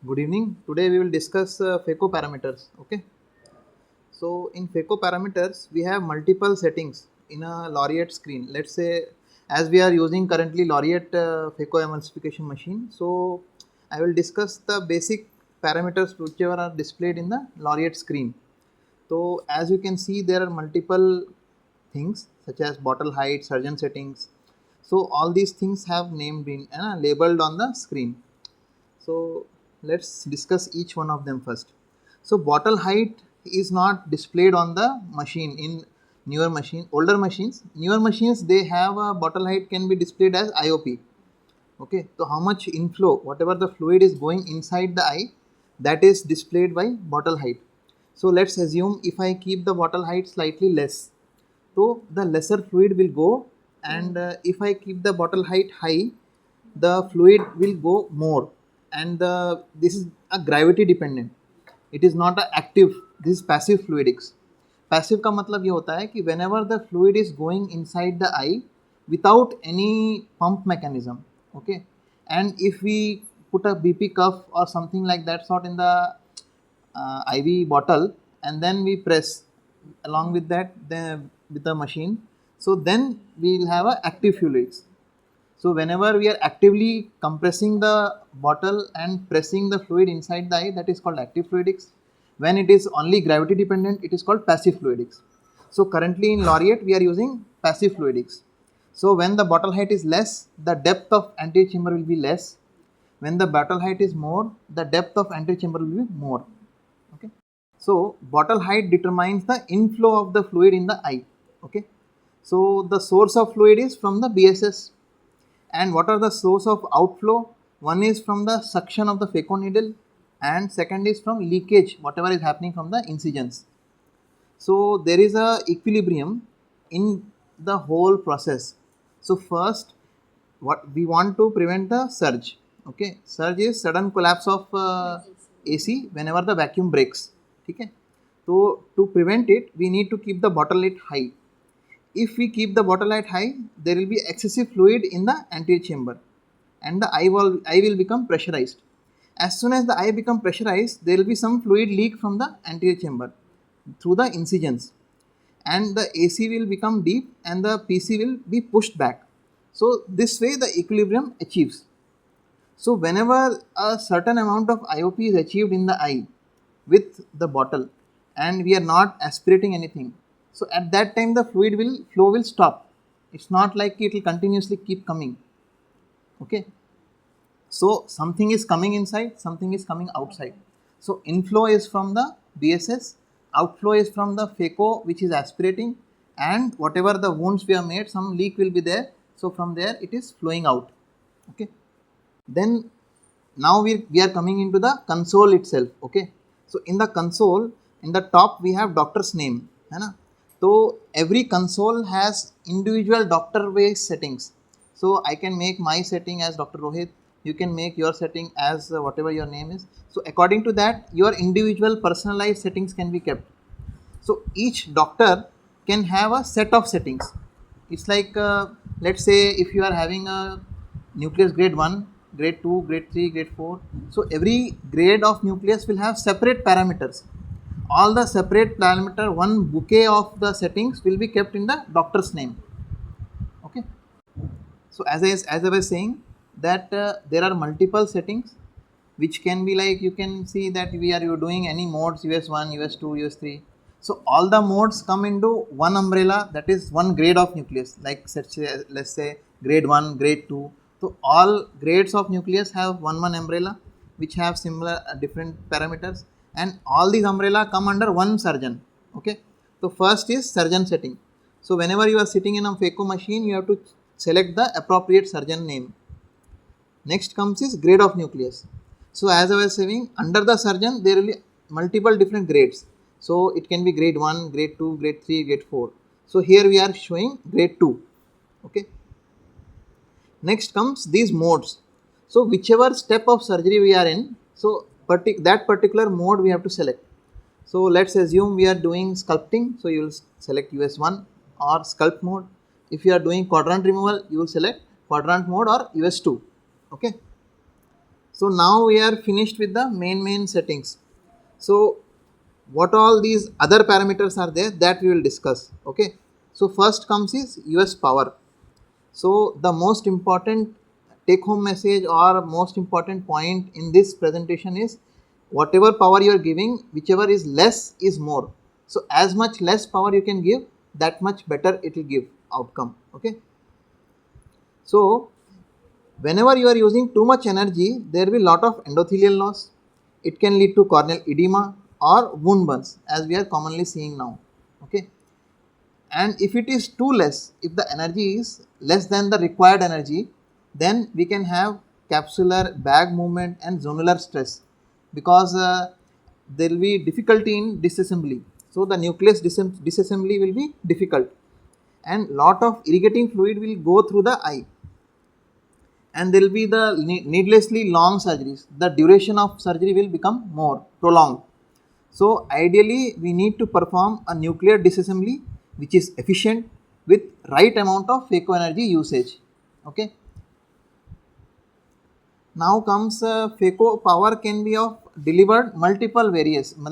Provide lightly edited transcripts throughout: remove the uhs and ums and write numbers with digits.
Good evening. Today we will discuss Phaco parameters. Okay. So in Phaco parameters, we have multiple settings in a laureate screen. Let's say, as we are using currently laureate Phacoemulsification machine. So I will discuss the basic parameters whichever are displayed in the laureate screen. So as you can see, there are multiple things such as bottle height, surgeon settings. So all these things have named in labeled on the screen. So let's discuss each one of them first. So bottle height is not displayed on the machine in newer machine. Older machines, newer machines, they have a bottle height can be displayed as IOP. Okay, so how much inflow, whatever the fluid is going inside the eye, that is displayed by bottle height. So let's assume if I keep the bottle height slightly less, so the lesser fluid will go, and if I keep the bottle height high, the fluid will go more, and this is a gravity dependent. It is not a active. This is passive fluidics. Passive का मतलब ये होता है कि whenever the fluid is going inside the eye without any pump mechanism, okay, and if we put a BP cuff or something like that sort in the IV bottle, and then we press along with that with the machine, so then we will have a active fluids. So whenever we are actively compressing the bottle and pressing the fluid inside the eye, that is called active fluidics. When it is only gravity dependent, it is called passive fluidics. So currently in laureate we are using passive fluidics. So when the bottle height is less, the depth of anterior chamber will be less. When the bottle height is more, the depth of anterior chamber will be more. Okay. So bottle height determines the inflow of the fluid in the eye. Okay. So the source of fluid is from the BSS. And what are the source of outflow? One is from the suction of the phaco needle, and second is from leakage, whatever is happening from the incisions. So there is a equilibrium in the whole process. So first, what we want to prevent the surge. Okay, surge is sudden collapse of AC whenever the vacuum breaks. Okay, so to prevent it, we need to keep the bottle lid high. If we keep the bottle height high, there will be excessive fluid in the anterior chamber, and the eye will become pressurized. As soon as the eye become pressurized, there will be some fluid leak from the anterior chamber through the incisions, and the AC will become deep and the PC will be pushed back. So this way the equilibrium achieves. So whenever a certain amount of IOP is achieved in the eye with the bottle, and we are not aspirating anything, so at that time the fluid will flow will stop. It's not like it will continuously keep coming. Okay. So something is coming inside, something is coming outside. So inflow is from the BSS, outflow is from the phaco which is aspirating, and whatever the wounds we have made, some leak will be there. So from there it is flowing out. Okay. Then now we are coming into the console itself. Okay. So in the console, in the top we have doctor's name. है ना? So every console has individual doctor based settings. So I can make my setting as Dr. Rohit. You can make your setting as whatever your name is. So according to that, your individual personalized settings can be kept. So each doctor can have a set of settings. It's like let's say if you are having a nucleus grade 1, grade 2, grade 3, grade 4. So every grade of nucleus will have separate parameters. All the separate parameter, one bouquet of the settings will be kept in the doctor's name. Okay. So as I was saying that there are multiple settings which can be like, you can see that you doing any modes, US1, US2, US3. So all the modes come into one umbrella, that is one grade of nucleus, like let's say grade 1, grade 2. So all grades of nucleus have one umbrella which have similar different parameters, and all these umbrella come under one surgeon. Okay. So first is surgeon setting. So whenever you are sitting in a phaco machine, you have to select the appropriate surgeon name. Next comes is grade of nucleus. So as I was saying, under the surgeon there will be multiple different grades. So it can be grade 1, grade 2, grade 3, grade 4. So here we are showing grade 2. Okay. Next comes these modes. So whichever step of surgery we are in, so that particular mode we have to select. So let's assume we are doing sculpting, so you will select US1 or sculpt mode. If you are doing quadrant removal, you will select quadrant mode or US2. Okay. So now we are finished with the main settings. So what all these other parameters are there, that we will discuss. Okay. So first comes is US power. So the most important take home message or most important point in this presentation is, whatever power you are giving, whichever is less is more. So as much less power you can give, that much better it will give outcome. Okay. So whenever you are using too much energy, there will be lot of endothelial loss. It can lead to corneal edema or wound burns, as we are commonly seeing now. Okay. And if it is too less, if the energy is less than the required energy, then we can have capsular bag movement and zonular stress, because there will be difficulty in disassembly. So the nucleus disassembly will be difficult, and lot of irrigating fluid will go through the eye, and there will be the needlessly long surgeries. The duration of surgery will become more prolonged. So ideally we need to perform a nuclear disassembly which is efficient with right amount of phaco energy usage. Okay. Now comes phaco power can be of delivered multiple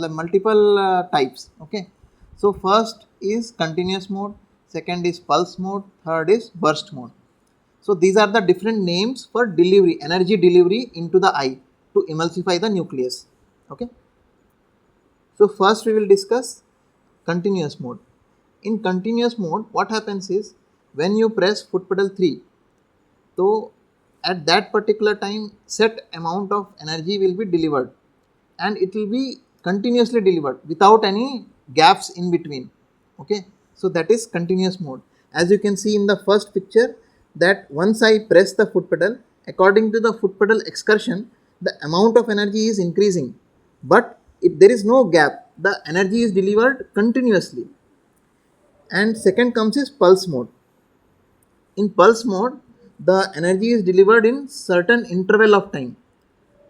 multiple types. Okay. So first is continuous mode, second is pulse mode, third is burst mode. So these are the different names for delivery, energy delivery into the eye to emulsify the nucleus. Okay. So first we will discuss continuous mode. In continuous mode, what happens is, when you press foot pedal 3, so at that particular time set amount of energy will be delivered, and it will be continuously delivered without any gaps in between. Okay. So that is continuous mode. As you can see in the first picture, that once I press the foot pedal, according to the foot pedal excursion, the amount of energy is increasing, but if there is no gap, the energy is delivered continuously. And second comes is pulse mode. In pulse mode, the energy is delivered in certain interval of time.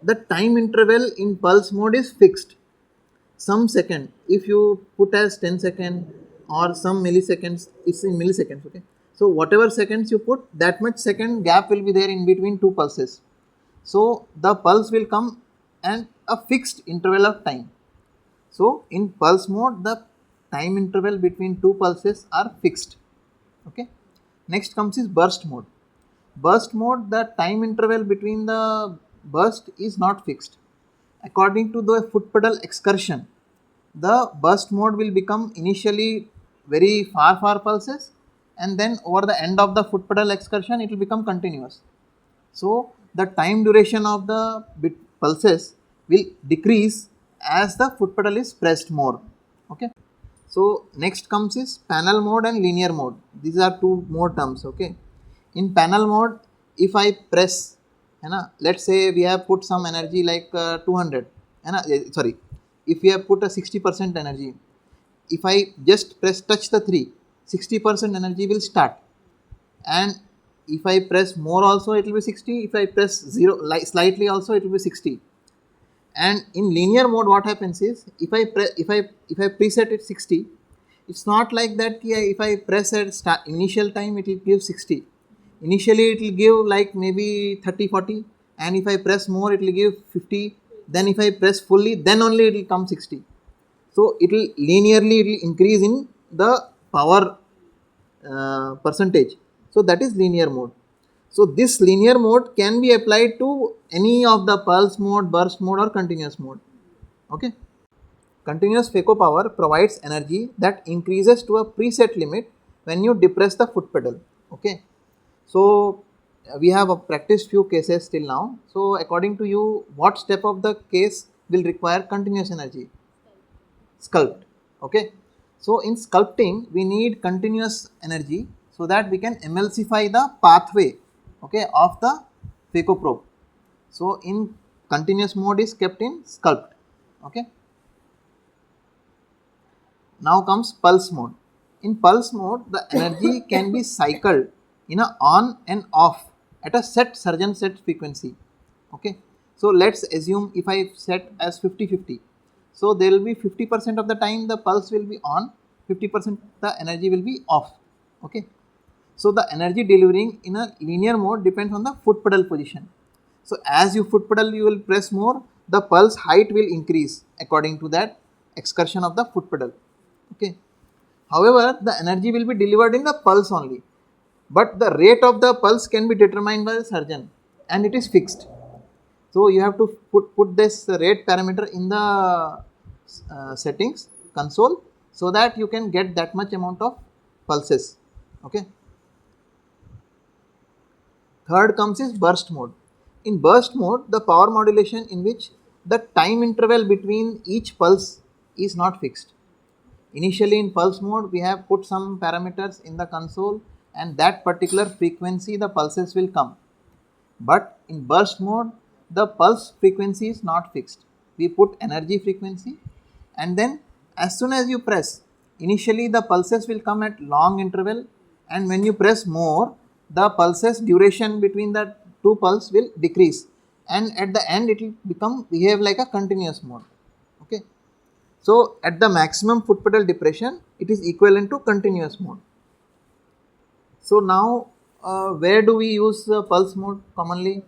The time interval in pulse mode is fixed. Some second, if you put as 10 second or some milliseconds, it's in milliseconds. Okay. So whatever seconds you put, that much second gap will be there in between two pulses. So the pulse will come and a fixed interval of time. So in pulse mode, the time interval between two pulses are fixed. Okay. Next comes is burst mode. Burst mode, the time interval between the burst is not fixed. According to the foot pedal excursion, the burst mode will become initially very far pulses, and then over the end of the foot pedal excursion it will become continuous. So the time duration of the pulses will decrease as the foot pedal is pressed more. Okay. So next comes is panel mode and linear mode. These are two more terms. Okay. In panel mode, if I press, let's say we have put some energy like 200, sorry, if we have put a 60% energy, if I just touch the 3, 60% energy will start, and if I press more also it will be 60, if I press 0 slightly also it will be 60. And in linear mode, what happens is, if I preset it 60, it's not like that. Yeah, if I press at initial time it will give 60. Initially it will give like maybe 30-40, and if I press more it will give 50. Then if I press fully, then only it will come 60. So it will increase in the power percentage. So that is linear mode. So this linear mode can be applied to any of the pulse mode, burst mode or continuous mode. Okay. Continuous phaco power provides energy that increases to a preset limit when you depress the foot pedal. Okay. So we have practiced few cases till now. So according to you, what step of the case will require continuous energy? Sculpt. Okay. So in sculpting we need continuous energy so that we can emulsify the pathway, okay, of the phaco probe. So in continuous mode is kept in sculpt. Okay. Now comes pulse mode. In pulse mode, the energy can be cycled in a on and off at a surgeon set frequency. Okay. So let's assume if I set as 50-50. So there will be 50% of the time the pulse will be on, 50% the energy will be off. Okay. So the energy delivering in a linear mode depends on the foot pedal position. So as you foot pedal, you will press more, the pulse height will increase according to that excursion of the foot pedal. Okay. However, the energy will be delivered in the pulse only, but the rate of the pulse can be determined by the surgeon and it is fixed. So you have to put this rate parameter in the settings console so that you can get that much amount of pulses. Okay. Third comes is burst mode. In burst mode, the power modulation in which the time interval between each pulse is not fixed. Initially in pulse mode, we have put some parameters in the console and that particular frequency the pulses will come. But in burst mode, the pulse frequency is not fixed. We put energy frequency and then as soon as you press, initially the pulses will come at long interval, and when you press more, the pulses duration between the two pulse will decrease, and at the end it will behave like a continuous mode. Okay. So at the maximum foot pedal depression, it is equivalent to continuous mode. So now where do we use pulse mode commonly?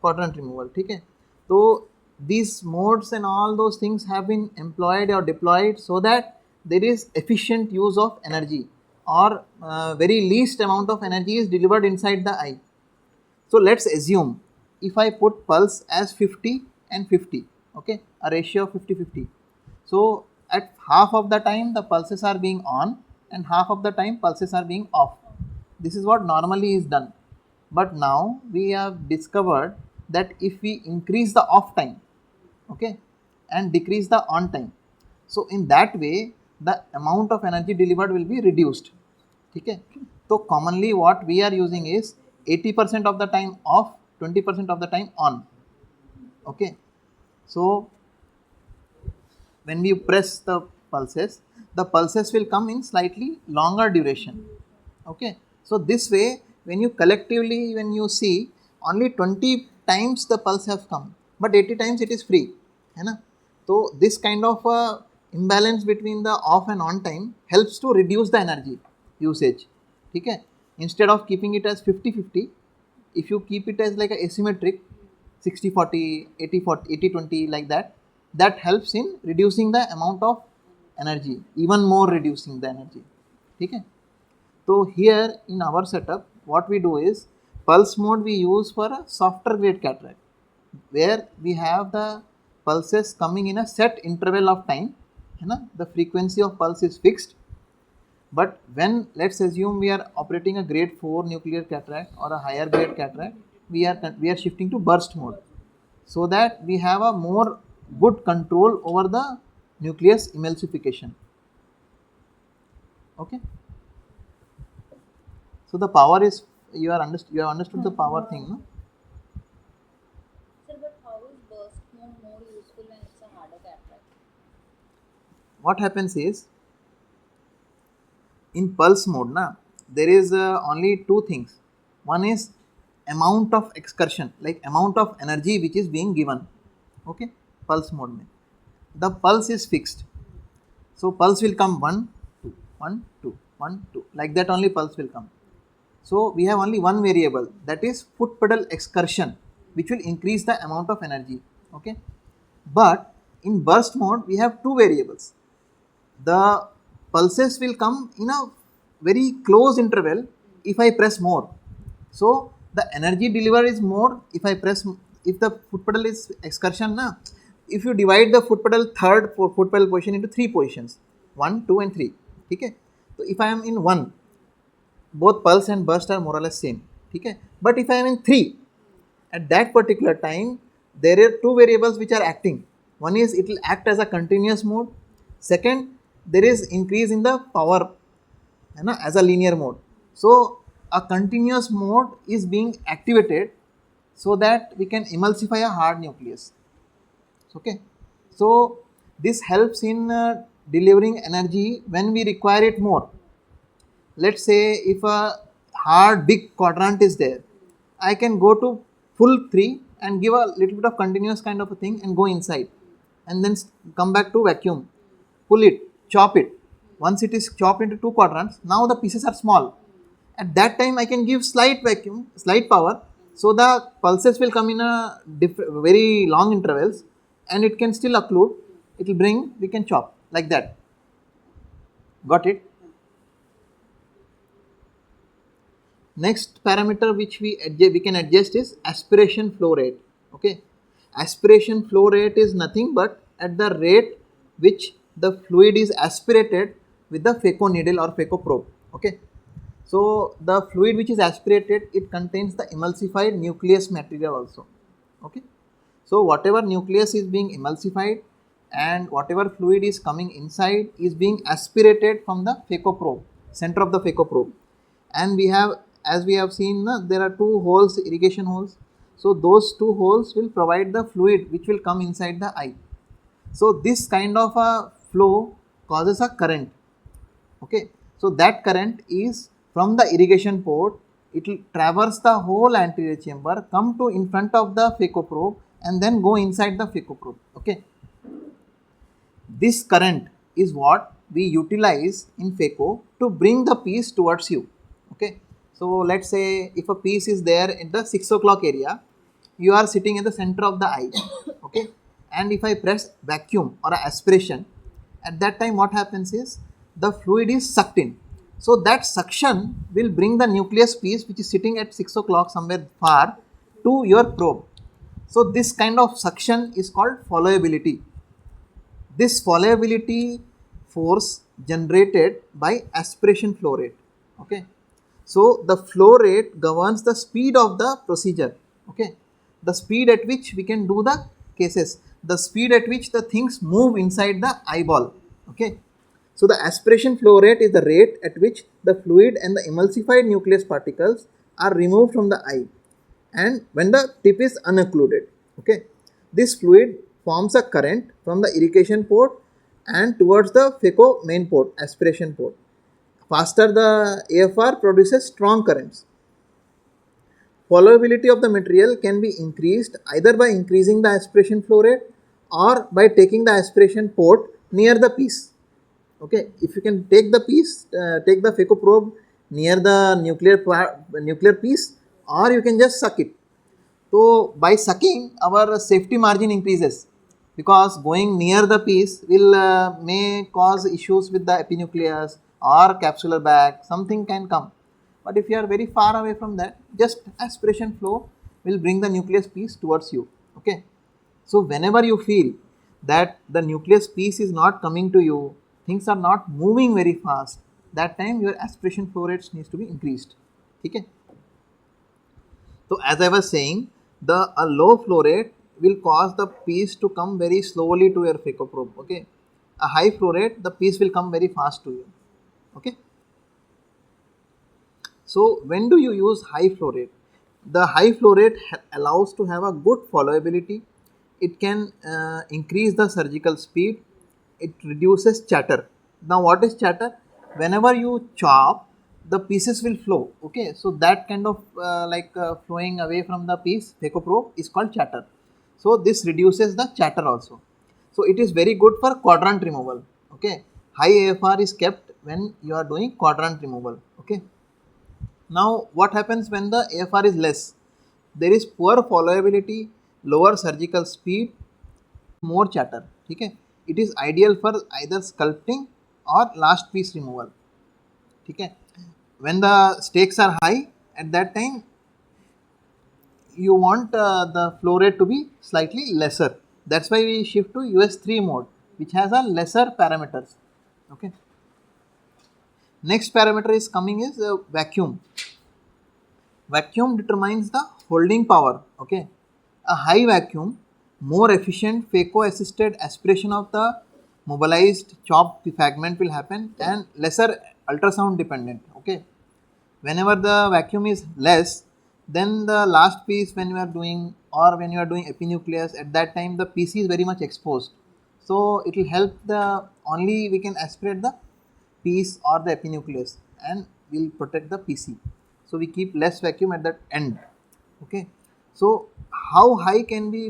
Quadrant removal. Okay. So these modes and all those things have been employed or deployed so that there is efficient use of energy, or very least amount of energy is delivered inside the eye. So let's assume if I put pulse as 50 and 50, okay, a ratio of 50-50. So at half of the time the pulses are being on and half of the time pulses are being off. This is what normally is done. But now we have discovered that if we increase the off time, okay, and decrease the on time, so in that way the amount of energy delivered will be reduced. Okay. So commonly what we are using is 80% of the time off, 20% of the time on. Okay. So when we press the pulses will come in slightly longer duration. Okay. So this way, when you collectively, when you see, only 20 times the pulse have come, but 80 times it is free. So this kind of imbalance between the off and on time helps to reduce the energy usage. Okay. Instead of keeping it as 50-50, if you keep it as like a asymmetric 60-40, 80-40, 80-20 like that, that helps in reducing the amount of energy, even more reducing the energy. Okay. So here in our setup, what we do is pulse mode we use for a softer grade cataract, where we have the pulses coming in a set interval of time. The frequency of pulse is fixed. But when, let's assume we are operating a grade 4 nuclear cataract or a higher grade cataract, we are shifting to burst mode, so that we have a more good control over the nucleus emulsification. Okay. So the power is, you have understood the power thing, no? Sir, but how is burst mode more useful when it's a harder cataract? What happens is, in pulse mode, there is only two things. One is amount of excursion, like amount of energy which is being given. Okay, pulse mode mein. The pulse is fixed. So pulse will come 1, 2, 1, 2, 1, 2. Like that only pulse will come. So we have only one variable, that is foot pedal excursion, which will increase the amount of energy. Okay. But in burst mode, we have two variables. The pulses will come in a very close interval if I press more. So the energy delivered is more if I press, if the foot pedal is excursion, if you divide the foot pedal foot pedal position into 3 positions, 1, 2 and 3. Okay. So if I am in 1, both pulse and burst are more or less same. Okay. But if I am in 3, at that particular time, there are two variables which are acting. One is it will act as a continuous mode. Second, there is increase in the power as a linear mode. So a continuous mode is being activated so that we can emulsify a hard nucleus. Okay. So this helps in delivering energy when we require it more. Let's say if a hard big quadrant is there, I can go to full 3 and give a little bit of continuous kind of a thing and go inside, and then come back to vacuum, pull it, chop it. Once it is chopped into 2 quadrants, now the pieces are small. At that time I can give slight vacuum, slight power, So the pulses will come in a very long intervals, and it can still occlude. It will bring, we can chop like that. Got it? Next parameter which we can adjust is aspiration flow rate. Okay, aspiration flow rate is nothing but at the rate which the fluid is aspirated with the phaco needle or phaco probe. Okay, so the fluid which is aspirated, it contains the emulsified nucleus material also. Okay, so whatever nucleus is being emulsified and whatever fluid is coming inside is being aspirated from the phaco probe, center of the phaco probe. And we have, as we have seen, there are two holes, irrigation holes. So those two holes will provide the fluid which will come inside the eye. So this kind of a flow causes a current. Okay, so that current is from the irrigation port. It will traverse the whole anterior chamber, come to in front of the phaco probe, and then go inside the phaco probe. Okay, this current is what we utilize in phaco to bring the piece towards you. Okay, so let's say if a piece is there in the 6 o'clock area, you are sitting in the center of the eye. Okay, and if I press vacuum or aspiration, at that time what happens is the fluid is sucked in. So that suction will bring the nucleus piece which is sitting at 6 o'clock somewhere far to your probe. So this kind of suction is called followability. This followability force generated by aspiration flow rate. Okay, so the flow rate governs the speed of the procedure. Okay, the speed at which we can do the cases, the speed at which the things move inside the eyeball. Okay, so the aspiration flow rate is the rate at which the fluid and the emulsified nucleus particles are removed from the eye, and when the tip is unoccluded. Okay, this fluid forms a current from the irrigation port and towards the phaco main port, aspiration port. Faster the AFR produces strong currents. Followability of the material can be increased either by increasing the aspiration flow rate or by taking the aspiration port near the piece. Okay, if you can take the piece, take the phaco probe near the nuclear piece, or you can just suck it. So by sucking, our safety margin increases, because going near the piece will may cause issues with the epinucleus or capsular bag, something can come. But if you are very far away from that, just aspiration flow will bring the nucleus piece towards you. Okay, so whenever you feel that the nucleus piece is not coming to you, things are not moving very fast, that time your aspiration flow rates needs to be increased. Okay, so as I was saying, a low flow rate will cause the piece to come very slowly to your phaco probe. Okay, a high flow rate, the piece will come very fast to you. Okay, so when do you use high flow rate? The high flow rate allows to have a good followability. It can increase the surgical speed. It reduces chatter. Now what is chatter? Whenever you chop, the pieces will flow. Okay, so that kind of flowing away from the piece, phaco probe, is called chatter. So this reduces the chatter also. So it is very good for quadrant removal. Okay, high AFR is kept when you are doing quadrant removal. Okay, now what happens when the AFR is less? There is poor followability, lower surgical speed, more chatter. Okay, it is ideal for either sculpting or last piece removal. Okay, when the stakes are high, at that time you want the flow rate to be slightly lesser. That's why we shift to US3 mode, which has a lesser parameters. Okay, next parameter is coming is vacuum. Vacuum determines the holding power. Okay, a high vacuum, more efficient phaco assisted aspiration of the mobilized chopped fragment will happen, and lesser ultrasound dependent. Okay, whenever the vacuum is less, then the last piece when you are doing, or when you are doing epinucleus, at that time the PC is very much exposed. So it will help the, only we can aspirate the piece or the epinucleus and will protect the PC. So we keep less vacuum at that end. Okay, so how high can we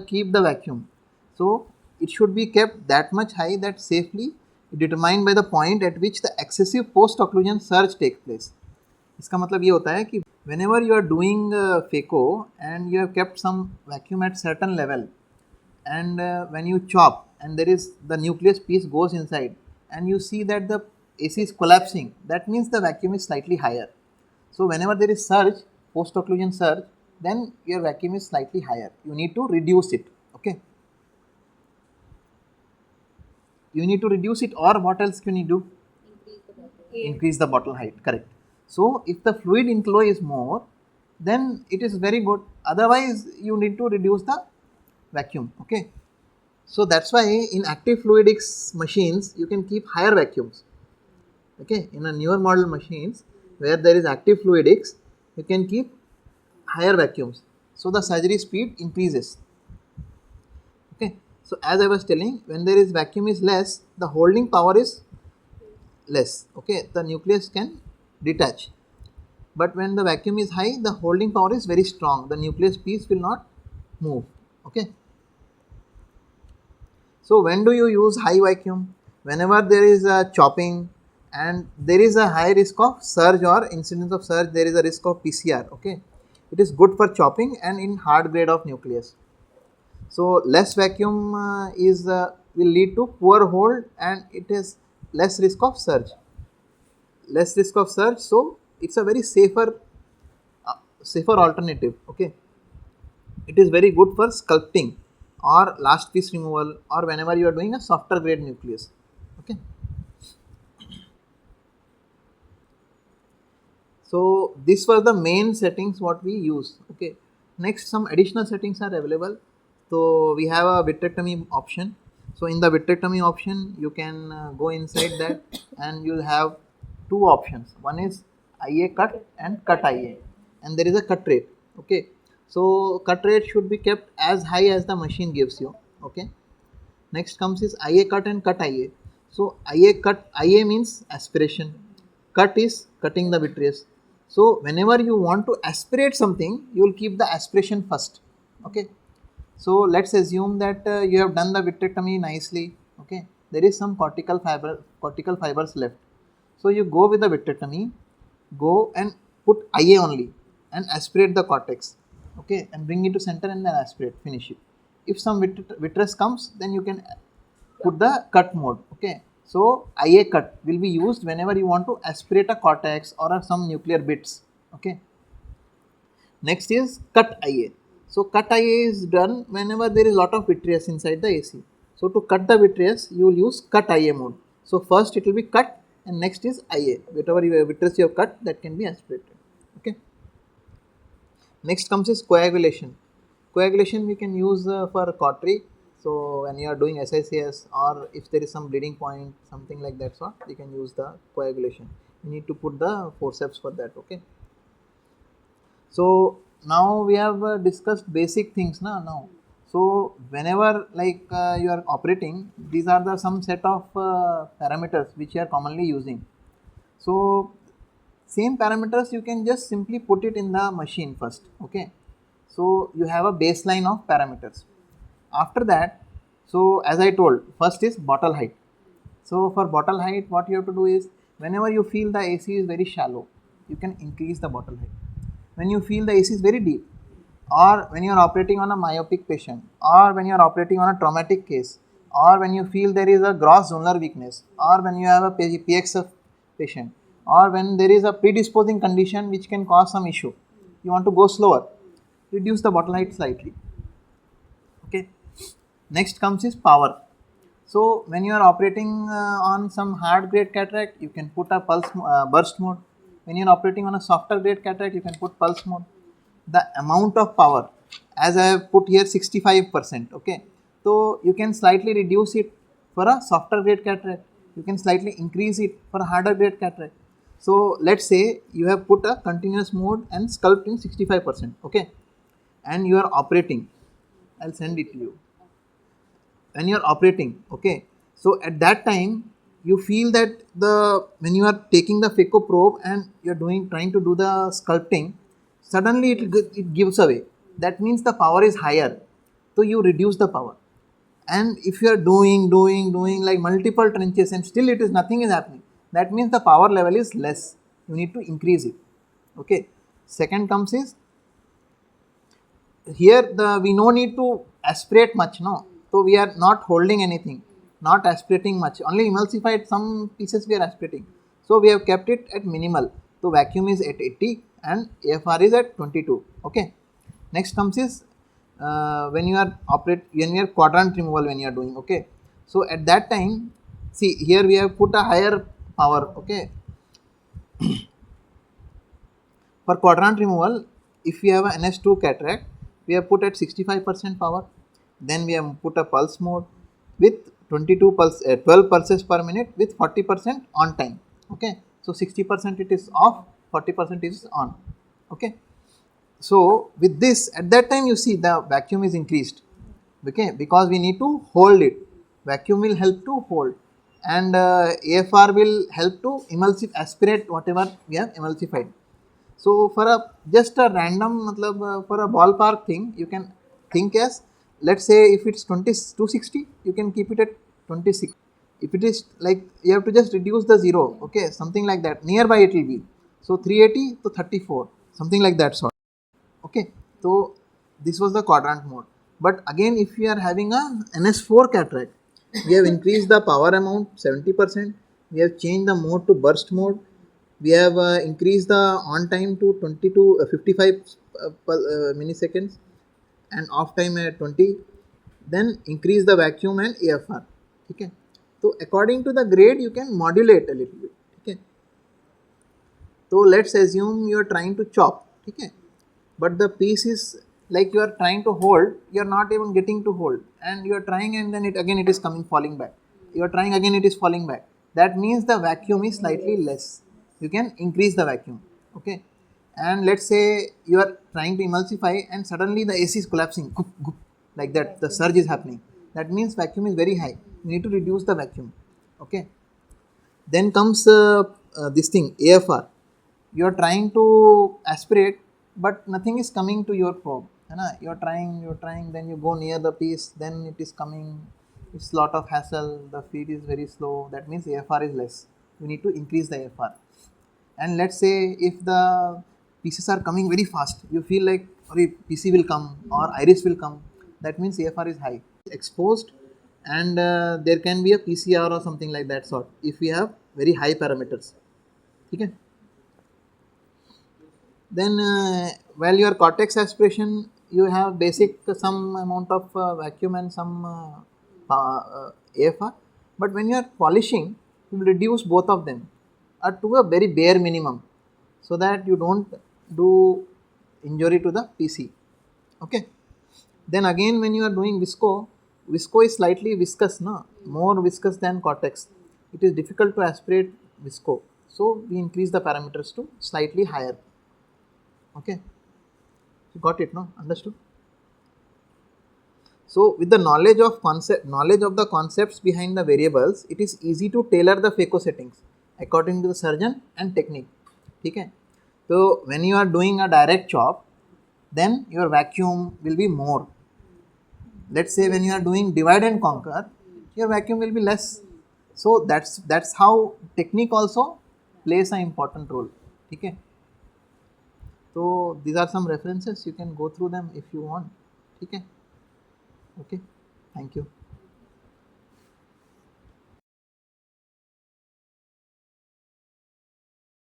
keep the vacuum? So it should be kept that much high that safely determined by the point at which the excessive post occlusion surge takes place. इसका मतलब ये होता है कि whenever you are doing phaco and you have kept some vacuum at certain level, and when you chop and there is the nucleus piece goes inside and you see that the AC is collapsing, that means the vacuum is slightly higher. So whenever there is surge, post occlusion surge, then your vacuum is slightly higher. You need to reduce it. Okay. You need to reduce it, or what else can you do? Increase the bottle. Increase the bottle height. Correct. So if the fluid inflow is more, then it is very good. Otherwise, you need to reduce the vacuum. Okay. So that's why in active fluidics machines you can keep higher vacuums. Okay, in a newer model machines where there is active fluidics, you can keep higher vacuums. So the surgery speed increases. Okay, so as I was telling, when there is vacuum is less, the holding power is less. Okay, the nucleus can detach. But when the vacuum is high, the holding power is very strong. The nucleus piece will not move. Okay. So when do you use high vacuum? Whenever there is a chopping and there is a high risk of surge or incidence of surge, there is a risk of PCR. Okay, it is good for chopping and in hard grade of nucleus. So less vacuum is will lead to poor hold and it is less risk of surge. Less risk of surge, so it's a very safer alternative. Okay, it is very good for sculpting or last piece removal or whenever you are doing a softer grade nucleus. Okay, so these were the main settings what we use. Okay, next some additional settings are available. So we have a vitrectomy option. So in the vitrectomy option you can go inside that and you'll have two options. One is IA cut and cut IA, and there is a cut rate. Okay, so cut rate should be kept as high as the machine gives you. Okay, next comes is IA cut and cut IA. So IA cut, IA means aspiration, cut is cutting the vitreous. So whenever you want to aspirate something, you will keep the aspiration first. Okay, so let's assume that you have done the vitrectomy nicely. Okay, there is some cortical fibers left. So you go with the vitrectomy, go and put IA only and aspirate the cortex. Okay, and bring it to center and then aspirate, finish it. If some vitreous comes, then you can put the cut mode. Okay, so IA cut will be used whenever you want to aspirate a cortex or some nuclear bits. Okay, next is cut IA. So cut IA is done whenever there is lot of vitreous inside the AC. So to cut the vitreous, you will use cut IA mode. So first it will be cut and next is IA. Whatever vitreous you have cut, that can be aspirated. Okay. Next comes is coagulation. Coagulation we can use for cautery. So when you are doing SICS or if there is some bleeding point, something like that sort, you can use the coagulation. You need to put the forceps for that. Okay. So now we have discussed basic things now. So whenever like you are operating, these are the some set of parameters which you are commonly using. So same parameters you can just simply put it in the machine first. Okay, so you have a baseline of parameters. After that, so as I told, first is bottle height. So for bottle height, what you have to do is whenever you feel the AC is very shallow, you can increase the bottle height. When you feel the AC is very deep, or when you are operating on a myopic patient, or when you are operating on a traumatic case, or when you feel there is a gross zonular weakness, or when you have a PXF patient, or when there is a predisposing condition which can cause some issue, you want to go slower, reduce the bottle height slightly. Okay. Next comes is power. So when you are operating on some hard grade cataract, you can put a burst mode. When you are operating on a softer grade cataract, you can put pulse mode. The amount of power, as I have put here 65%. Okay, so you can slightly reduce it for a softer grade cataract. You can slightly increase it for a harder grade cataract. So let's say you have put a continuous mode and sculpt in 65%. Okay, and you are operating. I'll send it to you. When you are operating, okay, so at that time you feel that the when you are taking the phaco probe and you are trying to do the sculpting, suddenly it gives away. That means the power is higher, so you reduce the power. And if you are doing like multiple trenches and still nothing is happening, that means the power level is less. You need to increase it. Okay, Second comes is here we no need to aspirate much, no. So we are not holding anything, not aspirating much, only emulsified some pieces we are aspirating. So we have kept it at minimal. So vacuum is at 80 and AFR is at 22. Okay. Next comes is when you are quadrant removal when you are doing. Okay. So at that time, see here we have put a higher power. Okay. For quadrant removal, if we have a NS2 cataract, we have put at 65% power. Then we have put a pulse mode with 12 pulses per minute with 40% on time. Okay, so 60% it is off, 40% is on. Okay, so with this, at that time you see the vacuum is increased. Okay, because we need to hold it. Vacuum will help to hold, and AFR will help to aspirate whatever we have emulsified. So for a just a random for a ballpark thing, you can think as, let's say if it's 260, you can keep it at 26. If it is like, you have to just reduce the zero, okay, something like that, nearby it will be. So 380 to 34, something like that sort. Okay, so this was the quadrant mode. But again, if we are having a NS4 cataract, we have increased the power amount 70%. We have changed the mode to burst mode. We have increased the on time to 20 to 55 milliseconds and off time at 20. Then increase the vacuum and AFR. Okay. So according to the grade, you can modulate a little bit. Okay. So let's assume you are trying to chop. Okay. But the piece is like you are trying to hold, you are not even getting to hold, and you are trying, and then it is coming falling back. You are trying again, it is falling back. That means the vacuum is slightly less. You can increase the vacuum. Okay. And let's say you are trying to emulsify and suddenly the AC is collapsing, goop, goop, like that, the surge is happening. That means vacuum is very high. You need to reduce the vacuum. Okay. Then comes this thing, AFR. You are trying to aspirate, but nothing is coming to your probe. You are trying, then you go near the piece, then it is coming. It's lot of hassle. The feed is very slow. That means AFR is less. You need to increase the AFR. And let's say if the pieces are coming very fast, you feel like, or PC will come or iris will come. That means AFR is high. Exposed, and there can be a PCR or something like that sort if we have very high parameters. Okay. Then while your cortex aspiration, you have basic some amount of vacuum and some AFR. But when you are polishing, you will reduce both of them to a very bare minimum, so that you don't do injury to the PC. Okay. Then again, when you are doing visco is slightly viscous, no, more viscous than cortex. It is difficult to aspirate visco, so we increase the parameters to slightly higher. Okay, you got it, no? Understood? So with the knowledge of the concepts behind the variables, it is easy to tailor the phaco settings according to the surgeon and technique. Okay. So when you are doing a direct chop, then your vacuum will be more. Let's say when you are doing divide and conquer, your vacuum will be less. So that's how technique also plays an important role. Okay. So these are some references, you can go through them if you want. Okay. Okay. Thank you.